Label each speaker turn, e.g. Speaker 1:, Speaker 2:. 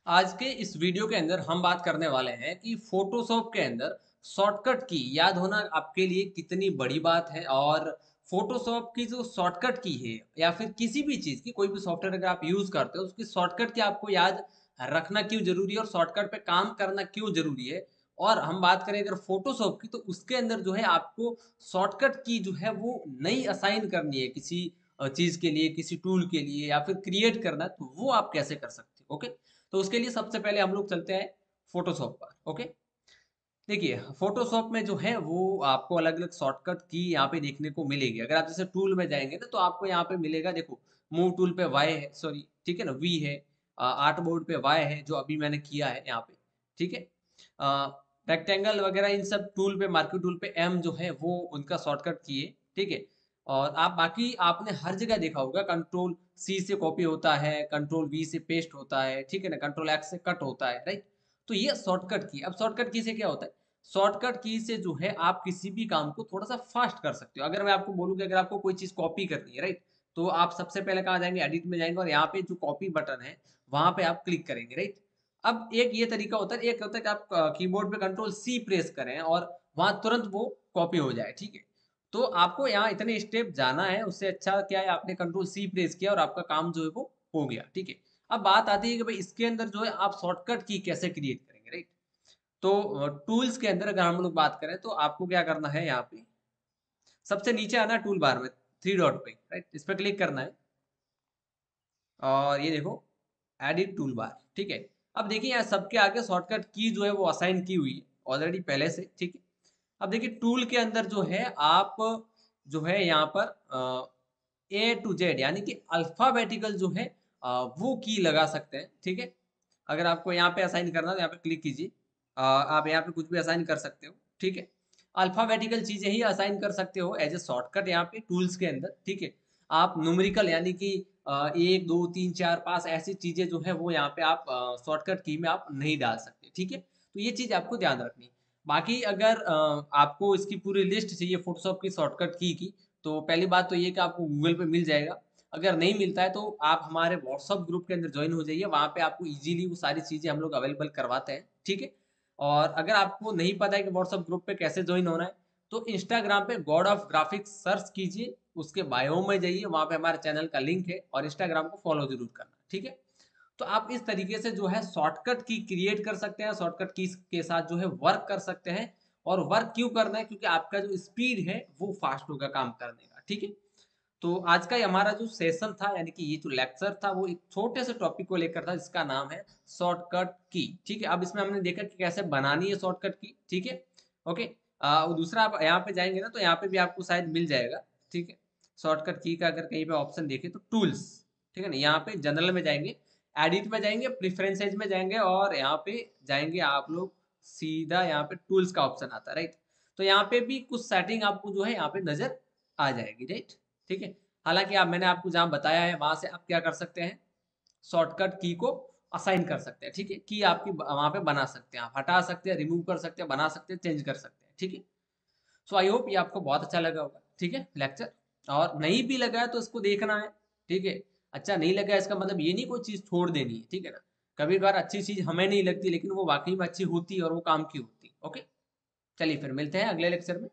Speaker 1: आज के इस वीडियो के अंदर हम बात करने वाले हैं कि फोटोशॉप के अंदर शॉर्टकट की याद होना आपके लिए कितनी बड़ी बात है और फोटोशॉप की जो शॉर्टकट की है या फिर किसी भी चीज़ की कोई भी सॉफ्टवेयर अगर आप यूज़ करते हो उसकी शॉर्टकट की आपको याद रखना क्यों ज़रूरी है और शॉर्टकट पे काम करना क्यों ज़रूरी है। और हम बात करें अगर फोटोशॉप की तो उसके अंदर जो है आपको शॉर्टकट की जो है वो नई असाइन करनी है किसी चीज़ के लिए, किसी टूल के लिए या फिर क्रिएट करना है, तो वो आप कैसे कर सकते हो। ओके, तो उसके लिए सबसे पहले हम लोग चलते हैं फोटोशॉप पर। ओके, देखिए फोटोशॉप में जो है वो आपको अलग अलग शॉर्टकट की यहाँ पे देखने को मिलेगी। अगर आप जैसे टूल में जाएंगे ना तो आपको यहाँ पे मिलेगा, देखो मूव टूल पे वाई है, सॉरी ठीक है ना, वी है। आर्ट बोर्ड पे वाई है जो अभी मैंने किया है यहाँ पे, ठीक है। रेक्टेंगल वगैरह इन सब टूल पे, मार्क्यू टूल पे एम जो है वो उनका शॉर्टकट की है, ठीक है। और आप बाकी आपने हर जगह देखा होगा कंट्रोल सी से कॉपी होता है, कंट्रोल वी से पेस्ट होता है, ठीक है ना, कंट्रोल एक्स से कट होता है, राइट। तो ये शॉर्टकट की। अब शॉर्टकट की से क्या होता है, शॉर्टकट की से जो है आप किसी भी काम को थोड़ा सा फास्ट कर सकते हो। अगर मैं आपको बोलूँ कि अगर आपको कोई चीज़ कॉपी करनी है, राइट, तो आप सबसे पहले कहाँ जाएंगे, एडिट में जाएंगे और यहाँ पे जो कॉपी बटन है वहां पे आप क्लिक करेंगे, राइट। अब एक ये तरीका होता है, एक होता है कि आप कीबोर्ड पे कंट्रोल सी प्रेस करें और वहां तुरंत वो कॉपी हो जाए, ठीक है। तो आपको यहाँ इतने स्टेप जाना है, उससे अच्छा क्या है आपने कंट्रोल सी प्रेस किया और आपका काम जो है वो हो गया, ठीक है। अब बात आती है कि भाई इसके अंदर जो है आप शॉर्टकट की कैसे क्रिएट करेंगे, राइट। तो टूल्स के अंदर अगर हम लोग बात करें तो आपको क्या करना है, यहाँ पे सबसे नीचे आना है टूल बार में, थ्री डॉट पे, राइट, इस पर क्लिक करना है और ये देखो एडिट टूल बार, ठीक है। अब देखिए यहाँ सबके आगे शॉर्टकट की जो है वो असाइन की हुई है ऑलरेडी पहले से, ठीक है। अब देखिए टूल के अंदर जो है आप जो है यहाँ पर ए टू जेड यानी कि अल्फाबेटिकल जो है वो की लगा सकते हैं, ठीक है। अगर आपको यहाँ पे असाइन करना है तो यहाँ पे क्लिक कीजिए। आप यहाँ पे कुछ भी असाइन कर सकते हो, ठीक है। अल्फाबेटिकल चीजें ही असाइन कर सकते हो एज ए शॉर्टकट यहाँ पे टूल्स के अंदर, ठीक है। आप न्यूमेरिकल यानी कि एक दो तीन चार पाँच ऐसी चीजें जो है वो यहाँ पे आप शॉर्टकट की में आप नहीं डाल सकते, ठीक है। तो ये चीज आपको ध्यान रखनी है। बाकी अगर आपको इसकी पूरी लिस्ट चाहिए फोटोशॉप की शॉर्टकट की तो पहली बात तो ये कि आपको गूगल पे मिल जाएगा। अगर नहीं मिलता है तो आप हमारे व्हाट्सअप ग्रुप के अंदर ज्वाइन हो जाइए, वहाँ पे आपको इजीली वो सारी चीज़ें हम लोग अवेलेबल करवाते हैं, ठीक है। और अगर आपको नहीं पता है कि व्हाट्सअप ग्रुप पे कैसे ज्वाइन होना है तो इंस्टाग्राम पे गॉड ऑफ ग्राफिक्स सर्च कीजिए, उसके बायो में जाइए, वहाँ पे हमारे चैनल का लिंक है और इंस्टाग्राम को फॉलो जरूर करना, ठीक है। तो आप इस तरीके से जो है शॉर्टकट की क्रिएट कर सकते हैं, शॉर्टकट की के साथ जो है वर्क कर सकते हैं। और वर्क क्यों करना है, क्योंकि आपका जो स्पीड है वो फास्ट होगा काम करने का, ठीक है। तो आज का ये हमारा जो सेशन था यानी कि ये जो लेक्चर था वो एक छोटे से टॉपिक को लेकर था जिसका नाम है शॉर्टकट की, ठीक है। अब इसमें हमने देखा कि कैसे बनानी है शॉर्टकट की, ठीक है। ओके, और दूसरा आप यहाँ पे जाएंगे ना तो यहाँ पे भी आपको शायद मिल जाएगा, ठीक है। शॉर्टकट की का अगर कहीं पे ऑप्शन देखे तो टूल्स, ठीक है ना, यहाँ पे जनरल में जाएंगे, एडिट में जाएंगे, प्रिफरेंसेज में जाएंगे और यहाँ पे जाएंगे आप लोग सीधा यहाँ पे टूल्स का ऑप्शन आता है, राइट। तो यहाँ पे भी कुछ सेटिंग आपको जो है यहाँ पे नजर आ जाएगी, राइट, ठीक है। हालांकि आप, मैंने आपको जहां बताया है वहां से आप क्या कर सकते हैं, शॉर्टकट की को असाइन कर सकते हैं, ठीक है। की आपकी वहां पे बना सकते हैं, आप हटा सकते हैं, रिमूव कर सकते हैं, बना सकते हैं, चेंज कर सकते हैं, ठीक है। सो आई होप ये आपको बहुत अच्छा लगा होगा, ठीक है लेक्चर। और नहीं भी लगा है तो इसको देखना है, ठीक है। अच्छा नहीं लगा इसका मतलब ये नहीं कोई चीज छोड़ देनी है, ठीक है ना। कभी कभार अच्छी चीज हमें नहीं लगती लेकिन वो वाकई में अच्छी होती है और वो काम की होती है। ओके, चलिए फिर मिलते हैं अगले लेक्चर में।